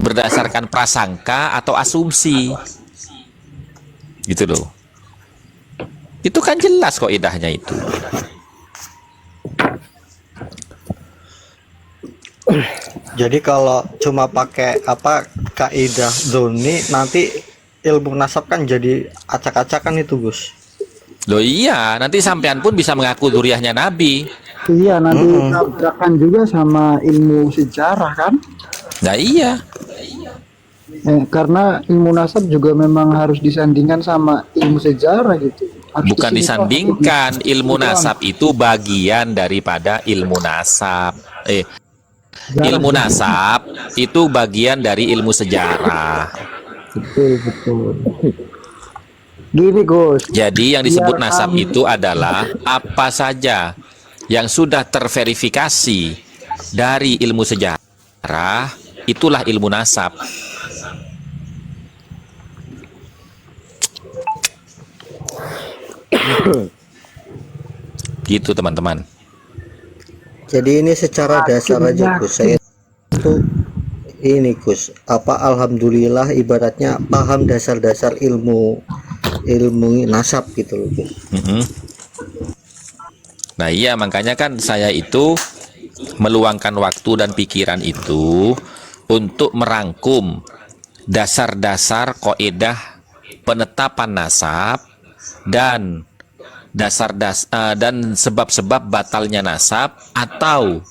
berdasarkan prasangka atau asumsi. Gitu loh. Itu kan jelas kok idahnya itu. Jadi kalau cuma pakai apa kaidah dzonni, nanti ilmu nasab kan jadi acak-acakan itu, Gus. Loh iya, nanti sampean pun bisa mengaku zuriyahnya Nabi. Iya, nanti tabrakan juga sama ilmu sejarah kan? Nah iya, Karena ilmu nasab juga memang harus disandingkan sama ilmu sejarah gitu. Harus bukan disandingkan. Ilmu nasab itu bagian daripada ilmu nasab. Ilmu nasab itu bagian dari ilmu sejarah. Betul, betul. Gini Gus, Jadi yang disebut biar nasab kami- itu adalah apa saja yang sudah terverifikasi dari ilmu sejarah, itulah ilmu nasab. Gitu teman-teman. Jadi ini secara dasar aja, Gus. Saya itu ini, Gus. Apa alhamdulillah ibaratnya paham dasar-dasar ilmu nasab gitu loh, Gus. Nah iya, makanya kan saya itu meluangkan waktu dan pikiran itu untuk merangkum dasar-dasar kaidah penetapan nasab dan dan sebab-sebab batalnya nasab atau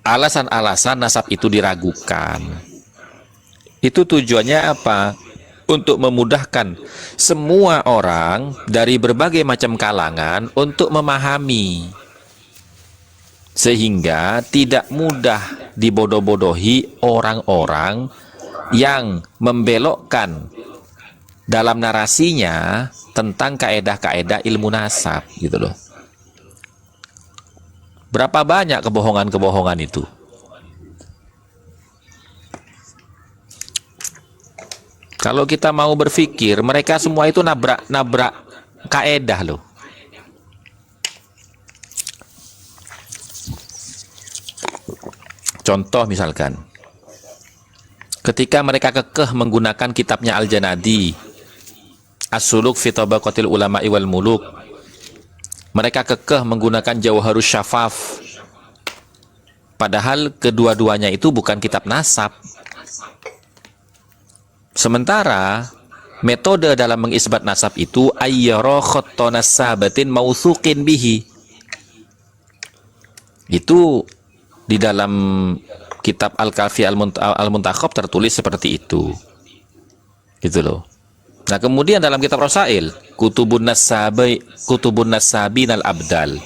alasan-alasan nasab itu diragukan. Itu tujuannya apa? Untuk memudahkan semua orang dari berbagai macam kalangan untuk memahami, sehingga tidak mudah dibodoh-bodohi orang-orang yang membelokkan dalam narasinya tentang kaedah-kaedah ilmu nasab gitu loh. Berapa banyak kebohongan-kebohongan itu? Kalau kita mau berpikir, mereka semua itu nabrak kaedah loh. Contoh misalkan, ketika mereka kekeh menggunakan kitabnya Al-Janadi, As-Suluk fi Tabaqatil Ulama'i wal Muluk, mereka kekeh menggunakan Jawharus Syafaf, padahal kedua-duanya itu bukan kitab nasab. Sementara metode dalam mengisbat nasab itu ayyara khatta nasabatin mauthuqin bihi. Itu di dalam kitab Al-Kafi Al-Muntakhab tertulis seperti itu. Gitu loh. Nah, kemudian dalam kitab Rasail, Kutubun Nasabin al-Abdal,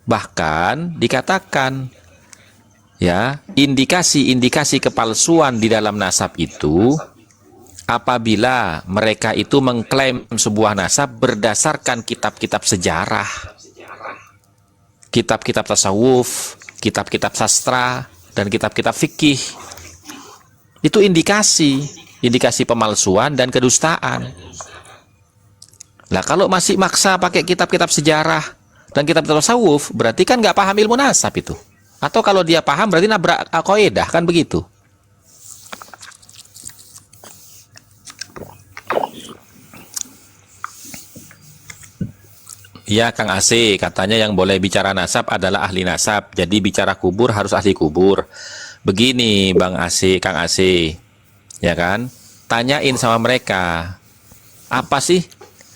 bahkan dikatakan ya, indikasi-indikasi kepalsuan di dalam nasab itu apabila mereka itu mengklaim sebuah nasab berdasarkan kitab-kitab sejarah, kitab-kitab tasawuf, kitab-kitab sastra, dan kitab-kitab fikih. Itu indikasi pemalsuan dan kedustaan. Nah, kalau masih maksa pakai kitab-kitab sejarah dan kitab-kitab tasawuf, berarti kan nggak paham ilmu nasab itu. Atau kalau dia paham berarti nabrak kaidah, kan begitu. Ya, Kang AC, katanya yang boleh bicara nasab adalah ahli nasab. Jadi bicara kubur harus ahli kubur. Begini Bang AC, Kang AC, ya kan? Tanyain sama mereka, apa sih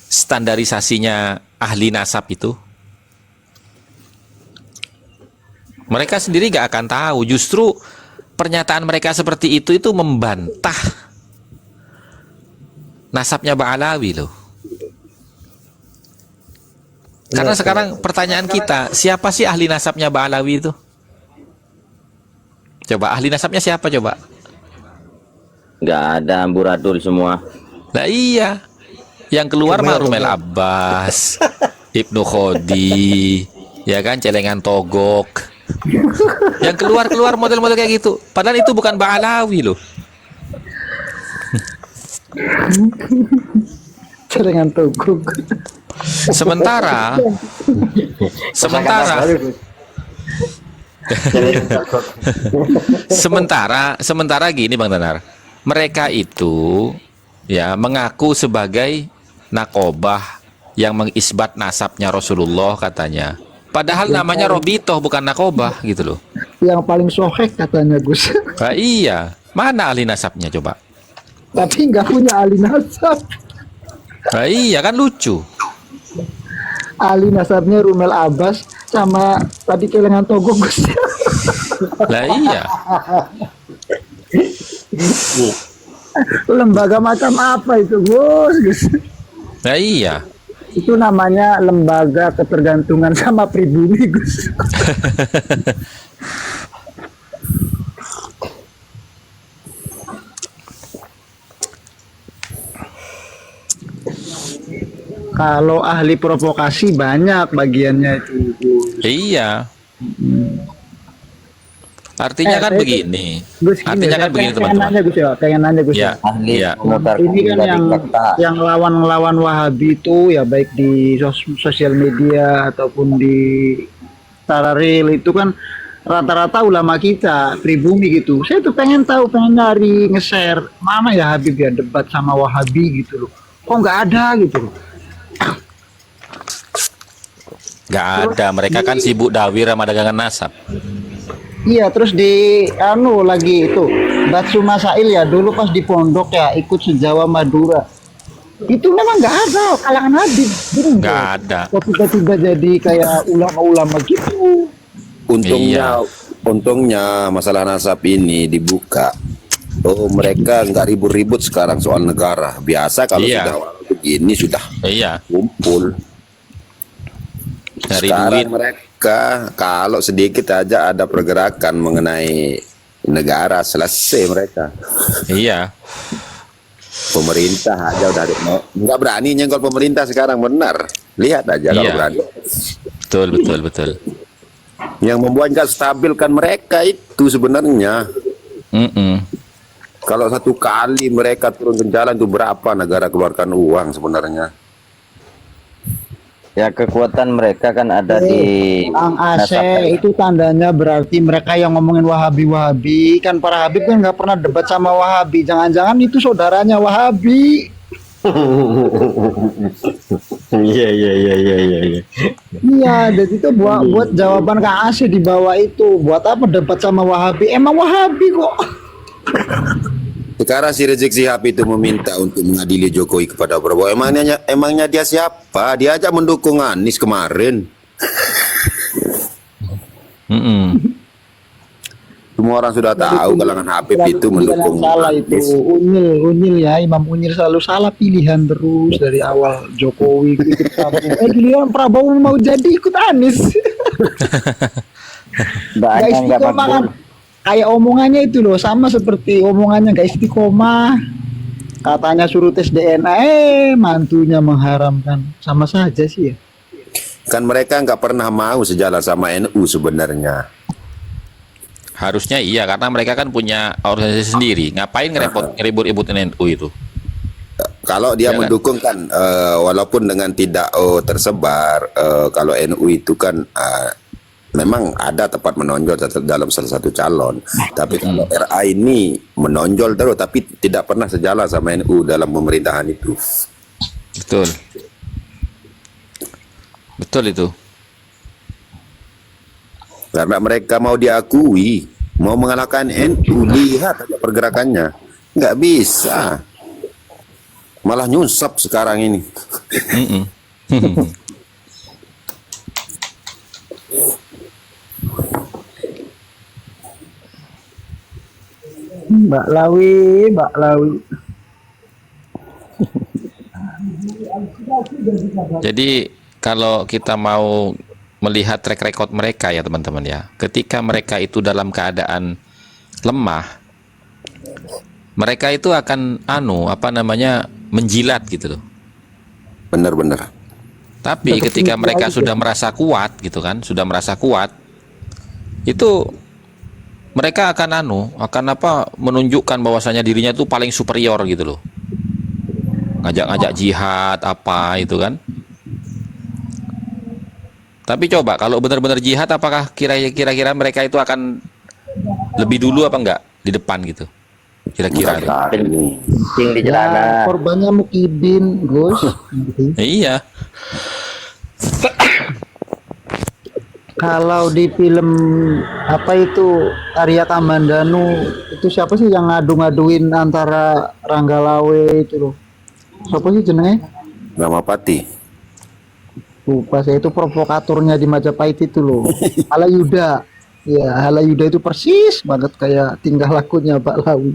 standarisasinya ahli nasab itu? Mereka sendiri gak akan tahu. Justru pernyataan mereka seperti itu membantah nasabnya Ba'alawi loh. Karena sekarang pertanyaan kita, siapa sih ahli nasabnya Ba'alawi itu? Coba, ahli nasabnya siapa coba? Nggak ada, amburadul semua. Nah iya, yang keluar mah Rumel Abbas, Ibnu Khodi, ya kan, celengan togok. Yang keluar model-model kayak gitu. Padahal itu bukan Ba'alawi loh. celengan togok. Sementara Sementara gini Bang Tanar, mereka itu ya mengaku sebagai nakobah yang mengisbat nasabnya Rasulullah katanya. Padahal namanya Robitoh bukan nakobah gitu loh. Yang paling sohek katanya Gus. Nah, iya, mana ahli nasabnya coba? Tapi nggak punya ahli nasab. Nah, iya kan lucu. Ahli nasabnya Rumel Abbas sama tadi kelengan Togo Gus. Lah iya. Lembaga macam apa itu Gus? Nah iya. Itu namanya lembaga ketergantungan sama pribumi Gus. Kalau ahli provokasi banyak bagiannya itu Gus. Iya. Artinya kan saya- begini. Gus, gini, Artinya saya kan begini pengen teman-teman. nanya Gus ya, pengen nanya Gus Iya. ya. Ahli Iya. memutar Ini kan dari yang kertas. lawan-lawan Wahabi itu ya baik di sosial media ataupun di secara real itu kan rata-rata ulama kita pribumi gitu. Saya tuh pengen tahu, pengen nyari nge-share mana ya Habib ya debat sama Wahabi gitu loh. Kok nggak ada gitu loh. Nggak ada. Mereka kan sibuk dawir sama dagangan nasab. Iya, terus di lagi itu Batsu Masail ya dulu pas di pondok ya ikut sejawa Madura. Itu memang nggak ada kalangan Habib. Nggak ada. Kok tiba-tiba jadi kayak ulama-ulama gitu. Untungnya masalah nasab ini dibuka. Oh, mereka nggak ribut-ribut sekarang soal negara. Biasa kalau Iya. sudah begini sudah Iya. kumpul. Dari Sekarang duit. mereka kalau sedikit aja ada pergerakan mengenai negara, selesai mereka. Iya. Pemerintah aja udah nggak berani nyenggol pemerintah sekarang, benar. Lihat aja kalau Iya. berani. Betul. Yang membuat nggak stabil kan mereka itu sebenarnya. Mm-mm. Kalau satu kali mereka turun ke jalan itu berapa negara keluarkan uang sebenarnya? Ya kekuatan mereka kan ada di Kang Aceh nasab. itu tandanya berarti mereka yang ngomongin Wahabi kan para Habib kan nggak pernah debat sama Wahabi, jangan-jangan itu saudaranya Wahabi. Iya. Iya, jadi itu buat jawaban Kang Aceh di bawah itu buat apa debat sama Wahabi, emang Wahabi kok. Sekarang si Rizik Sihab itu meminta untuk mengadili Jokowi kepada Prabowo. Emangnya dia siapa? Dia aja mendukung Anies kemarin. Mm-mm. Semua orang sudah tahu kalangan Habib itu mendukung Salah itu Anies. Unyil ya, Imam Unyil selalu salah pilihan terus dari awal Jokowi ikut Prabowo. Giliran Prabowo mau jadi ikut Anies. Banyak Gak nggak istiqomah kan? makbul. Kayak omongannya itu loh, sama seperti omongannya gak istiqomah. Katanya suruh tes DNA, mantunya mengharamkan. Sama saja sih ya. Kan mereka nggak pernah mau sejalan sama NU sebenarnya. Harusnya iya, karena mereka kan punya organisasi sendiri. Ngapain ngeribut-ributin NU itu? Kalau dia Iya kan? mendukung kan, walaupun dengan tidak tersebar, kalau NU itu kan memang ada tempat menonjol dalam salah satu calon. Tapi kalau RA ini menonjol terus, tapi tidak pernah sejalan sama NU dalam pemerintahan itu. Betul itu. Karena mereka mau diakui, mau mengalahkan NU, lihat aja pergerakannya. Nggak bisa. Malah nyunsap sekarang ini. Mm-mm. Mbak Lawi. Jadi kalau kita mau melihat track record mereka ya teman-teman ya, ketika mereka itu dalam keadaan lemah, mereka itu akan menjilat gitu loh. Benar-benar. Tapi ketika mereka sudah merasa kuat gitu kan, itu mereka akan menunjukkan bahwasanya dirinya itu paling superior gitu loh. Ngajak-ngajak jihad apa itu kan. Tapi coba kalau benar-benar jihad, apakah kira-kira mereka itu akan lebih dulu apa enggak di depan gitu? Kira-kira. Kencing di Ya, celana. korbannya Mukibin, Gus. Iya. Kalau di film apa itu Arya Kamandanu itu siapa sih yang ngadu-ngaduin antara Rangga Lawe itu loh? Siapa sih jenenge? Ramapati. Lupa saya, itu provokatornya di Majapahit itu loh. Halayuda. Ya, Halayuda itu persis banget kayak tingkah lakunya Pak Lawi.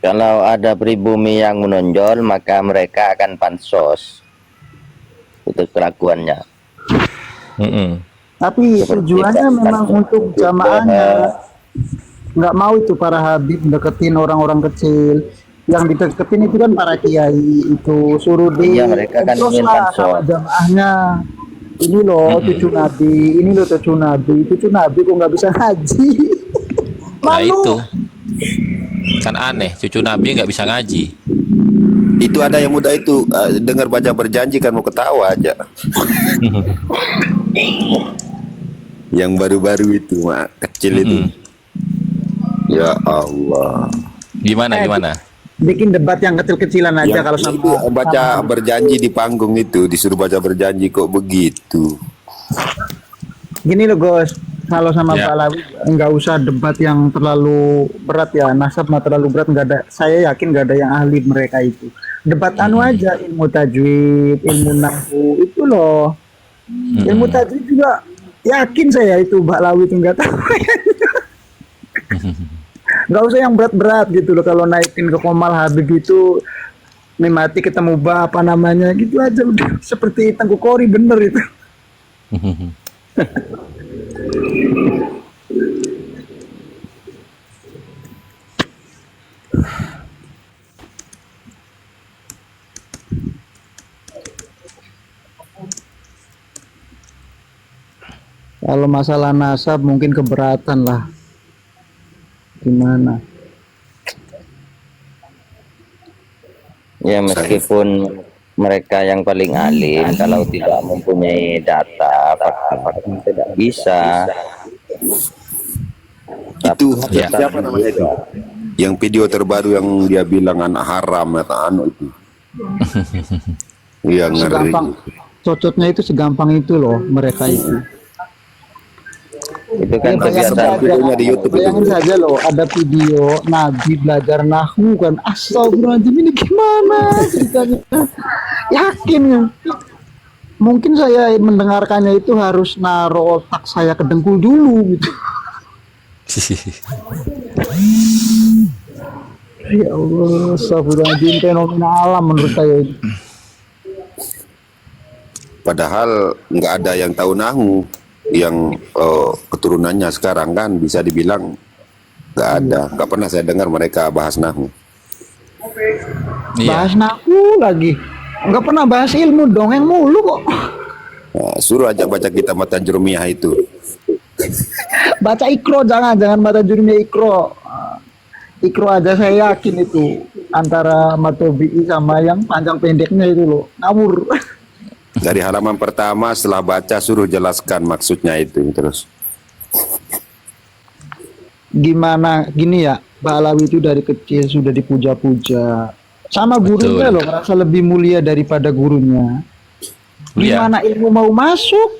Kalau ada pribumi yang menonjol, maka mereka akan pansos. Itu kelakuannya. Tapi tujuannya memang untuk jamaahnya. Nggak mau itu para habib deketin orang-orang kecil. Yang dideketin itu kan para kiai, itu suruh di Iya, mereka kan terus ingin lah pansos. sama jamaahnya. Ini loh cucu Nabi, ini loh cucu Nabi kok nggak bisa ngaji. Nah Malu. itu kan aneh, cucu Nabi nggak bisa ngaji. Itu ada yang muda itu dengar baca berjanji kan mau ketawa aja. Yang baru-baru itu, mak kecil itu. Ya Allah. Gimana? Bikin debat yang kecil-kecilan aja Yang kalau itu sama baca berjanji di panggung itu, disuruh baca berjanji kok begitu. gini loh Gus, kalau sama Ya. Pak Lawi nggak usah debat yang terlalu berat ya, nasab mah terlalu berat nggak ada, saya yakin nggak ada yang ahli mereka itu. Debat anu aja, ilmu tajwid, ilmu nahwu itu loh. Ilmu tajwid juga yakin saya itu Pak Lawi itu nggak tahu. Nggak usah yang berat-berat gitu loh, kalau naikin ke Komal Habib itu mati ketemu bah apa namanya gitu aja udah seperti Tengku Kori bener itu. Kalau masalah nasab mungkin keberatan lah. Gimana? Ya meskipun mereka yang paling alim, kalau tidak mempunyai data, fakta tidak bisa. Itu Ya. siapa namanya itu? Yang video terbaru yang dia bilang anak haram atau anu itu. Iya ngeri. Segampang cocotnya itu segampang itu loh mereka itu. Itu kan Bayangin kebiasaan videonya di YouTube itu. bayangin saja loh, ada video Nabi belajar nahwu kan, astagfirullahaladzim, ini gimana ceritanya? Yakin ya? Mungkin saya mendengarkannya itu harus naruh otak saya ke dengkul dulu gitu. Ya Allah, astagfirullahaladzim, fenomena alam menurut saya itu. Padahal nggak ada yang tahu nahu, yang keturunannya sekarang kan bisa dibilang nggak ada, nggak pernah saya dengar mereka bahas nahu. Iya. Bahas nahwu lagi, nggak pernah bahas ilmu dongeng mulu kok. Nah, suruh aja baca kitab Matan Jurumiyah itu. Baca ikro, jangan baca judulnya ikro. Ikro aja saya yakin itu antara Matobi'i sama yang panjang pendeknya itu loh, ngawur. Dari halaman pertama setelah baca suruh jelaskan maksudnya itu terus. Gimana gini ya, Pak Alawi itu dari kecil sudah dipuja-puja sama gurunya Betul. loh, merasa lebih mulia daripada gurunya. Iya. Gimana ilmu mau masuk?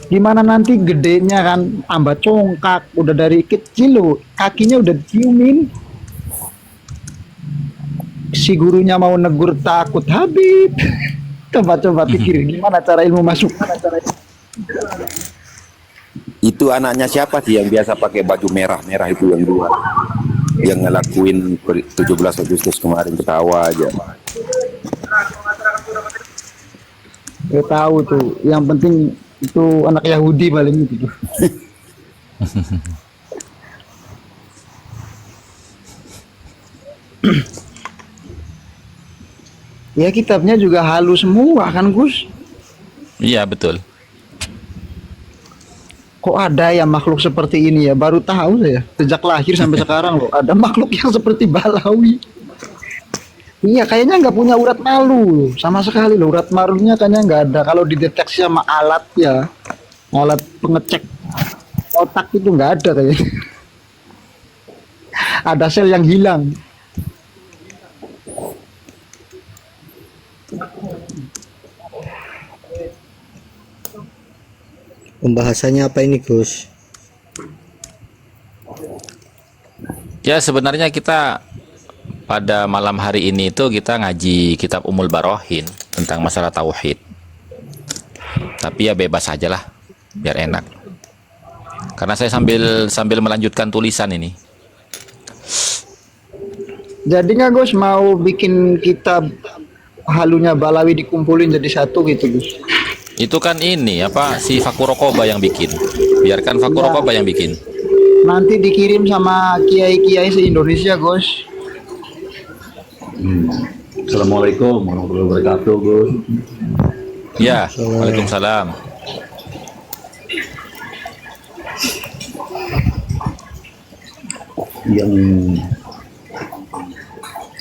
Gimana nanti gedenya kan tambah congkak, udah dari kecil loh, kakinya udah diciumin. Si gurunya mau negur takut Habib. Coba pikir gimana cara ilmu masuk. Itu anaknya siapa sih yang biasa pakai baju merah-merah itu yang dua? Yang ngelakuin 17 Agustus kemarin ketawa aja. Gak tahu tuh. Yang penting itu anak Yahudi paling itu tuh. Ya kitabnya juga halus semua kan Gus. Iya, betul. Kok ada ya makhluk seperti ini ya? Baru tahu saya. Sejak lahir sampai sekarang loh, ada makhluk yang seperti Balawi. Iya, kayaknya nggak punya urat malu sama sekali loh. Urat malunya kayaknya nggak ada. Kalau dideteksi sama alat ya, alat pengecek otak itu nggak ada kayaknya. Ada sel yang hilang. Pembahasannya apa ini Gus? Ya sebenarnya kita pada malam hari ini itu kita ngaji kitab Ummul Barohin tentang masalah tauhid. Tapi ya bebas aja lah, biar enak. Karena saya sambil melanjutkan tulisan ini. Jadi nggak Gus mau bikin kitab halunya Balawi dikumpulin jadi satu gitu Gus? Itu kan ini apa si Fakurokoba yang bikin. Biarkan Fakurokoba yang bikin. Nanti dikirim sama kiai-kiai se-Indonesia Gus. Assalamualaikum warahmatullahi wabarakatuh, Gus. Ya, Waalaikumsalam. Yang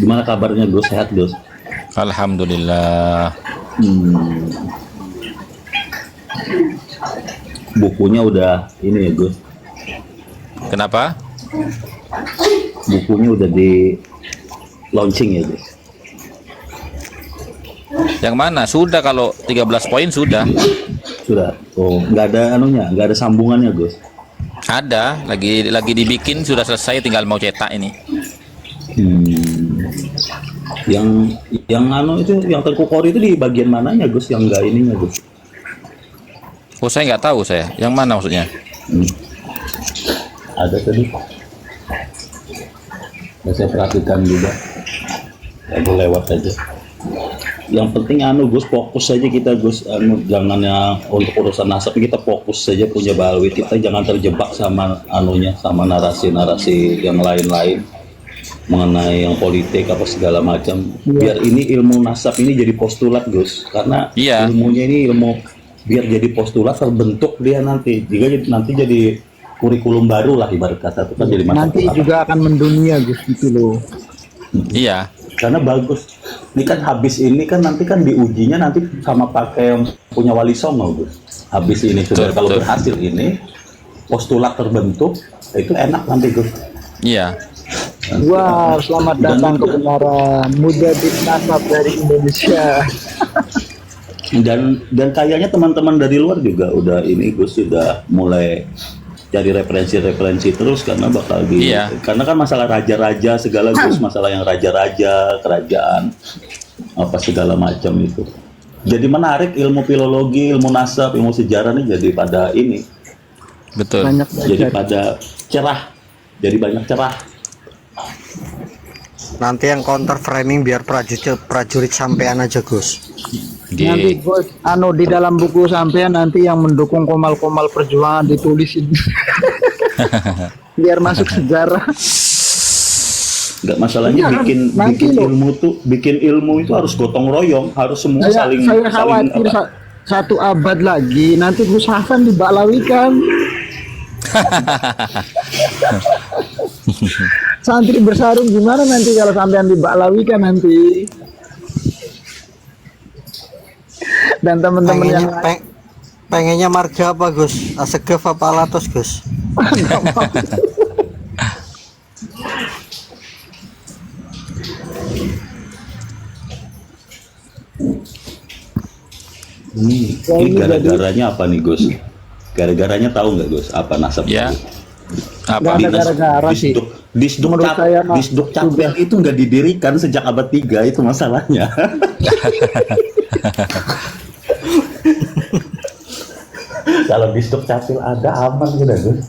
gimana kabarnya, Gus? Sehat, Gus? Alhamdulillah. Bukunya udah ini ya, Gus. Kenapa? Bukunya udah di launching ya, Gus. Yang mana? Sudah, kalau 13 poin sudah. Sudah. Oh, nggak ada anunya, nggak ada sambungannya, Gus. Ada, lagi dibikin, sudah selesai, tinggal mau cetak ini. Yang anu itu, yang Tengku Kori itu di bagian mananya, Gus? Yang nggak ininya, Gus? Oh, saya nggak tahu saya. Yang mana maksudnya? Ada tadi. Ya, saya perhatikan juga. Aku lewat aja. Yang penting anu Gus, fokus saja kita Gus, jangan yang untuk urusan nasab kita fokus saja punya Balawi, kita jangan terjebak sama anunya, sama narasi-narasi yang lain-lain mengenai yang politik apa segala macam. Biar ini ilmu nasab ini jadi postulat Gus, karena ilmunya ini ilmu biar jadi postulat terbentuk dia nanti nanti jadi kurikulum baru lah ibarat kata itu kan jadi nanti juga akan mendunia Gus gitu loh. Iya. Karena bagus. Ini kan habis ini kan nanti kan diujinya nanti sama pakai yang punya Wali Songo, Gus. Habis ini sudah kalau berhasil ini postulat terbentuk itu enak nanti Gus. Iya. Wah, selamat datang kebenaran Mujadid Nasab dari Indonesia. Dan kayaknya teman-teman dari luar juga udah ini Gus sudah mulai cari referensi-referensi terus karena bakal karena kan masalah raja-raja segala Gus, masalah yang raja-raja kerajaan apa segala macam itu. Jadi menarik ilmu filologi, ilmu nasab, ilmu sejarah nih jadi pada ini. Betul. Jadi pada cerah. Jadi banyak cerah. Nanti yang counter framing biar prajurit sampean aja Gus. Nanti Gus, di dalam buku sampean nanti yang mendukung komal-komal perjuangan ditulisin. Biar masuk sejarah. Enggak masalahnya bikin ilmu itu harus gotong royong, harus semua saling khawatir satu abad lagi nanti Gus Hasan dibalawikan. Santri bersarung gimana nanti kalau sampean dibalawikan nanti? Dan teman-teman yang pengennya marga apa Gus? Asegaf apa Alatos Gus? Ini gara-garanya apa nih Gus? Gara-garanya tahu nggak Gus? Apa nasabnya? Ya. Apa? Gara-gara sih. Disduk Capil itu nggak didirikan sejak abad 3 itu masalahnya. Kalau Disduk Capil ada aman gitu Gus.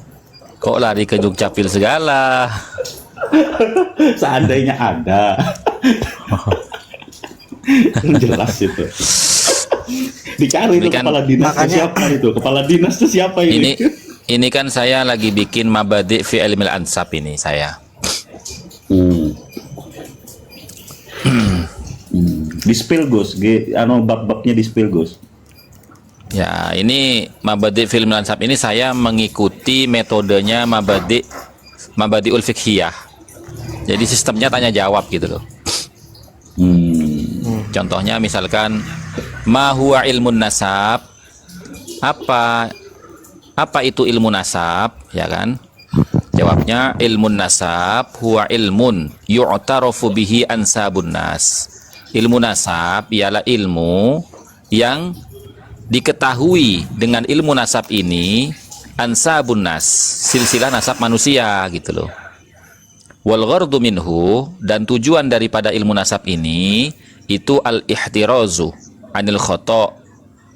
Kok lari ke Dukcapil segala? Seandainya ada. Jelas itu. Dicari itu kan, kepala dinas siapa itu? Kepala dinas itu siapa ini? Ini kan saya lagi bikin Mabadi' fi Ilmil Ansab ini saya. Di-spill Gus, bab-babnya di-spill Gus. Ya, ini Mabadi' fi Ilmil Ansab ini saya mengikuti metodenya Mabadi'ul Fiqhiyah. Jadi sistemnya tanya jawab gitu loh. Contohnya misalkan ma huwa ilmun nasab, apa itu ilmu nasab, ya kan? Jawabnya ilmun nasab huwa ilmun yu'tarafu bihi ansabun nas. Ilmu nasab ialah ilmu yang diketahui dengan ilmu nasab ini ansabun nas, silsilah nasab manusia gitu loh. Wal ghardu minhu, dan tujuan daripada ilmu nasab ini itu al-ihtirazu anil khata',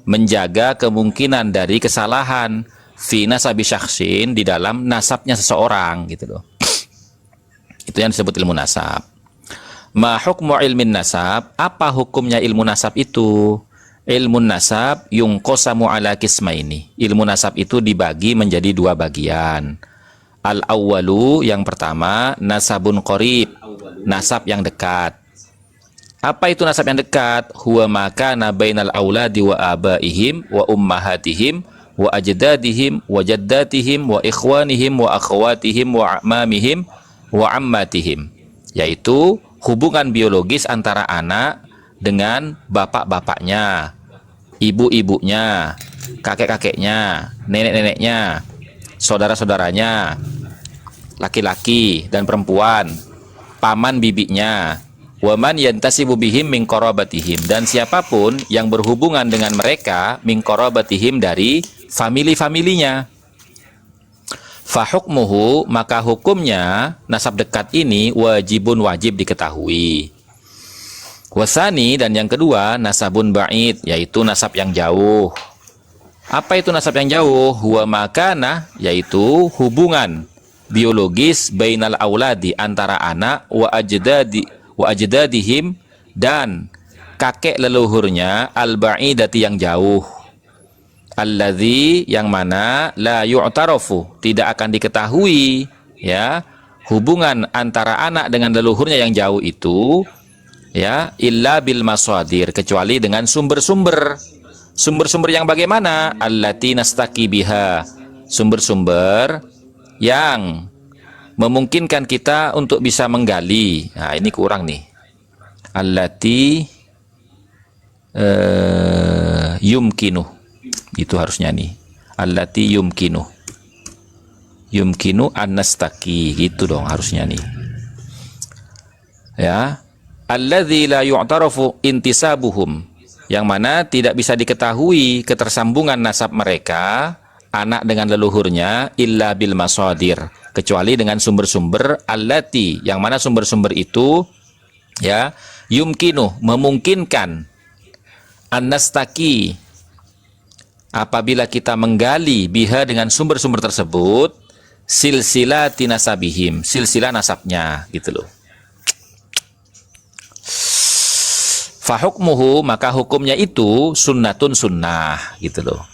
menjaga kemungkinan dari kesalahan fi nasabi syakhsin, di dalam nasabnya seseorang gitu loh. Itu yang disebut ilmu nasab. Ma hukmu ilmin nasab, apa hukumnya ilmu nasab itu? Ilmu nasab yungqasamu ala qismaini. Ilmu nasab itu dibagi menjadi dua bagian. Al-awwalu, yang pertama, nasabun qarib, nasab yang dekat. Apa itu nasab yang dekat? Huwa makana bainal auladi wa abaihim wa ummahatihim wa ajdadihim wa jaddatihim wa ikhwanihim wa akhwatihim wa a'mamihim wa ammatihim, yaitu hubungan biologis antara anak dengan bapak-bapaknya, ibu-ibunya, kakek-kakeknya, nenek-neneknya, saudara-saudaranya, laki-laki dan perempuan, paman bibinya, waman yantasibu bihim min qarabatihim, dan siapapun yang berhubungan dengan mereka min qarabatihim, dari famili-familinya. Fahukmuhu, maka hukumnya nasab dekat ini wajibun, wajib diketahui. Wasani, dan yang kedua, nasabun ba'id, yaitu nasab yang jauh. Apa itu nasab yang jauh? Huwa makana, yaitu hubungan biologis bainal auladi, antara anak, wa ajdadihim, dan kakek leluhurnya, al-ba'idati, yang jauh. Alladzi, yang mana la yu'tarafu, tidak akan diketahui, ya, hubungan antara anak dengan leluhurnya yang jauh itu, ya, illa bil masadir, kecuali dengan sumber-sumber. Sumber-sumber yang bagaimana? Allati nastaqi biha, sumber-sumber yang memungkinkan kita untuk bisa menggali. Nah, ini kurang nih. Allati yumkinu, itu harusnya nih. Allati yumkinu an-nastaqi, gitu dong harusnya nih. Ya, alladzi la yu'tarafu intisabuhum, yang mana tidak bisa diketahui ketersambungan nasab mereka, anak dengan leluhurnya, illa bil masadir, kecuali dengan sumber-sumber, allati, yang mana sumber-sumber itu, ya, yumkinu, memungkinkan, an-nastaqi, apabila kita menggali biha, dengan sumber-sumber tersebut, silsilati nasabihim, silsilah nasabnya, gitu loh. Fahukmuhu, maka hukumnya itu sunnatun, sunnah, gitu loh.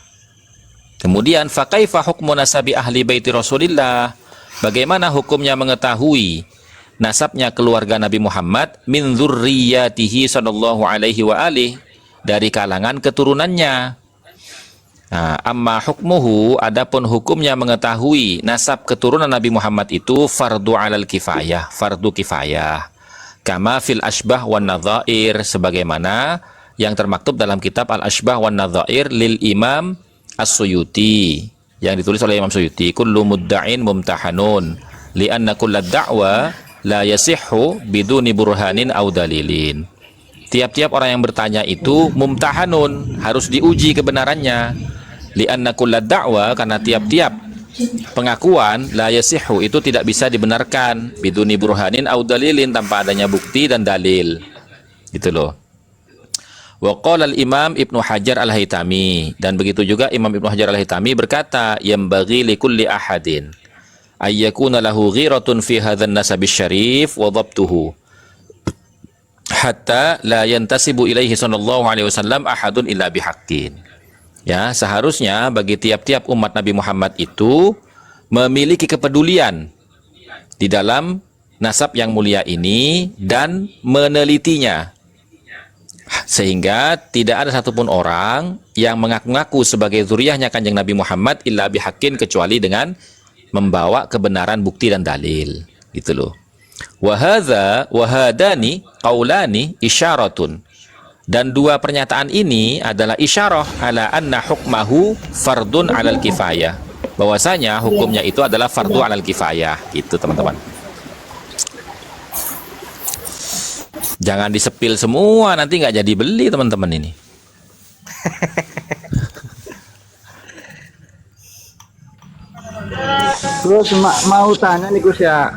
Kemudian fakaifa hukmu nasabi ahli baiti Rasulillah, bagaimana hukumnya mengetahui nasabnya keluarga Nabi Muhammad, min dzurriyyatihi sallallahu alaihi wa alihi, dari kalangan keturunannya. Nah, amma hukmuhu, adapun hukumnya mengetahui nasab keturunan Nabi Muhammad itu fardu alal kifayah, fardu kifayah. Kama fil ashbah wan nadhair, sebagaimana yang termaktub dalam kitab Al-Ashbah wan Nadhair lil Imam As-Suyuti, yang ditulis oleh Imam Suyuti. Kullu mudda'in mumtahanun li'anna kulla da'wa la yasihhu biduni burhanin aw dalilin. Tiap-tiap orang yang bertanya itu mumtahanun, harus diuji kebenarannya. Li'anna kulla da'wa, karena tiap-tiap pengakuan, la yasihhu, itu tidak bisa dibenarkan biduni burhanin aw dalilin, tanpa adanya bukti dan dalil, gitu loh. Wa qala al-Imam Ibnu Hajar al-Haytami, dan begitu juga Imam Ibnu Hajar al-Haytami berkata, yambaghi li kulli ahadin ayyakuna lahu ghiratun fi hadzal nasab syarif wa dhabtuhu hatta la yantasibu ilaihi sallallahu alaihi wasallam ahadun illa bihaqqin. Ya, seharusnya bagi tiap-tiap umat Nabi Muhammad itu memiliki kepedulian di dalam nasab yang mulia ini dan menelitinya, sehingga tidak ada satupun orang yang mengaku-ngaku sebagai zuriyahnya Kanjeng Nabi Muhammad illa bihaqqin, kecuali dengan membawa kebenaran, bukti dan dalil, gitu loh. Wahadani qaulani isyaratun. Dan dua pernyataan ini adalah isyarah ala anna hukmahu fardun alal kifayah. Bahwasanya hukumnya itu adalah fardu alal kifayah. Gitu teman-teman. Jangan disepil semua, nanti nggak jadi beli teman-teman ini. Terus mau tanya nih Gus ya,